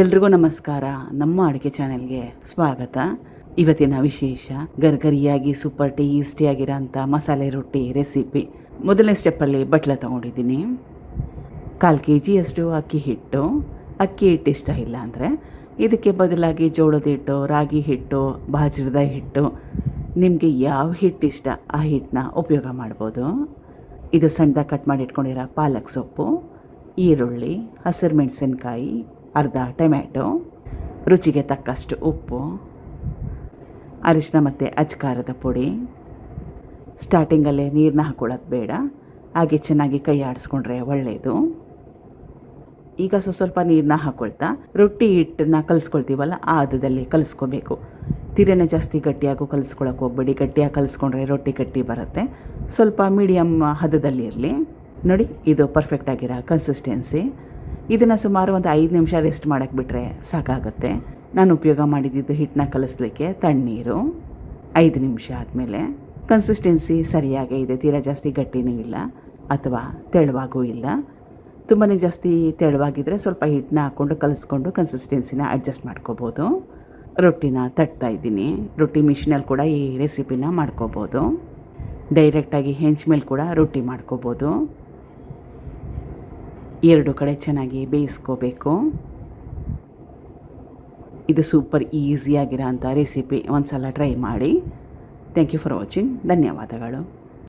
ಎಲ್ರಿಗೂ ನಮಸ್ಕಾರ. ನಮ್ಮ ಅಡುಗೆ ಚಾನೆಲ್ಗೆ ಸ್ವಾಗತ. ಇವತ್ತಿನ ವಿಶೇಷ ಗರ್ಗರಿಯಾಗಿ ಸೂಪರ್ ಟೇಸ್ಟಿಯಾಗಿರೋಂಥ ಮಸಾಲೆ ರೊಟ್ಟಿ ರೆಸಿಪಿ. ಮೊದಲನೇ ಸ್ಟೆಪ್ಪಲ್ಲಿ ಬಟ್ಲ ತೊಗೊಂಡಿದ್ದೀನಿ. 1/4 kg ಅಕ್ಕಿ ಹಿಟ್ಟು ಇಷ್ಟ ಇಲ್ಲ ಅಂದರೆ ಇದಕ್ಕೆ ಬದಲಾಗಿ ಜೋಳದ ಹಿಟ್ಟು, ರಾಗಿ ಹಿಟ್ಟು, ಬಾಜ್ರದ ಹಿಟ್ಟು, ನಿಮಗೆ ಯಾವ ಹಿಟ್ಟು ಇಷ್ಟ ಆ ಹಿಟ್ಟನ್ನ ಉಪಯೋಗ ಮಾಡ್ಬೋದು. ಇದು ಸಣ್ಣದಾಗಿ ಕಟ್ ಮಾಡಿ ಇಟ್ಕೊಂಡಿರೋ ಪಾಲಕ್ ಸೊಪ್ಪು, ಈರುಳ್ಳಿ, ಹಸಿರು ಮೆಣಸಿನ್ಕಾಯಿ, ಅರ್ಧ ಟೊಮ್ಯಾಟೊ, ರುಚಿಗೆ ತಕ್ಕಷ್ಟು ಉಪ್ಪು, ಅರಿಶಿನ ಮತ್ತು ಅಚ್ಕಾರದ ಪುಡಿ. ಸ್ಟಾರ್ಟಿಂಗಲ್ಲೇ ನೀರನ್ನ ಹಾಕೊಳ್ಳೋದು ಬೇಡ, ಹಾಗೆ ಚೆನ್ನಾಗಿ ಕೈ ಆಡಿಸ್ಕೊಂಡ್ರೆ ಒಳ್ಳೆಯದು. ಈಗ ಸ್ವಲ್ಪ ನೀರನ್ನ ಹಾಕ್ಕೊಳ್ತಾ ರೊಟ್ಟಿ ಹಿಟ್ಟನ್ನು ಕಲಿಸ್ಕೊಳ್ತೀವಲ್ಲ ಆ ಹದದಲ್ಲಿ ಕಲಿಸ್ಕೋಬೇಕು. ತೀರನೇ ಜಾಸ್ತಿ ಗಟ್ಟಿಯಾಗೂ ಕಲಿಸ್ಕೊಳಕ್ಕೆ ಹೋಗ್ಬೇಡಿ. ಗಟ್ಟಿಯಾಗಿ ಕಲಿಸ್ಕೊಂಡ್ರೆ ರೊಟ್ಟಿ ಗಟ್ಟಿ ಬರುತ್ತೆ. ಸ್ವಲ್ಪ ಮೀಡಿಯಮ್ ಹದದಲ್ಲಿ ಇರಲಿ. ನೋಡಿ, ಇದು ಪರ್ಫೆಕ್ಟಾಗಿರೋ ಕನ್ಸಿಸ್ಟೆನ್ಸಿ. ಇದನ್ನು ಸುಮಾರು ಒಂದು 5 ನಿಮಿಷ ರೆಸ್ಟ್ ಮಾಡೋಕ್ಕೆ ಬಿಟ್ಟರೆ ಸಾಕಾಗುತ್ತೆ. ನಾನು ಉಪಯೋಗ ಮಾಡಿದ್ದು ಹಿಟ್ಟನ್ನ ಕಲಿಸ್ಲಿಕ್ಕೆ ತಣ್ಣೀರು. 5 ನಿಮಿಷ ಆದಮೇಲೆ ಕನ್ಸಿಸ್ಟೆನ್ಸಿ ಸರಿಯಾಗೇ ಇದೆ. ತೀರಾ ಜಾಸ್ತಿ ಗಟ್ಟಿನೂ ಇಲ್ಲ ಅಥವಾ ತೆಳುವಾಗೂ ಇಲ್ಲ. ತುಂಬಾ ಜಾಸ್ತಿ ತೆಳುವಾಗಿದ್ದರೆ ಸ್ವಲ್ಪ ಹಿಟ್ಟನ್ನ ಹಾಕ್ಕೊಂಡು ಕಲಿಸ್ಕೊಂಡು ಕನ್ಸಿಸ್ಟೆನ್ಸಿನ ಅಡ್ಜಸ್ಟ್ ಮಾಡ್ಕೋಬೋದು. ರೊಟ್ಟಿನ ತಟ್ತಾ ಇದ್ದೀನಿ. ರೊಟ್ಟಿ ಮಿಷಿನಲ್ಲಿ ಕೂಡ ಈ ರೆಸಿಪಿನ ಮಾಡ್ಕೋಬೋದು. ಡೈರೆಕ್ಟಾಗಿ ಹೆಂಚ್ ಮೇಲೆ ಕೂಡ ರೊಟ್ಟಿ ಮಾಡ್ಕೋಬೋದು. 2 ಕಡೆ ಚೆನ್ನಾಗಿ ಬೇಯಿಸ್ಕೋಬೇಕು. ಇದು ಸೂಪರ್ ಈಸಿಯಾಗಿರೋ ಅಂಥ ರೆಸಿಪಿ. ಒಂದು ಸಲ ಟ್ರೈ ಮಾಡಿ. Thank you for watching. ಧನ್ಯವಾದಗಳು.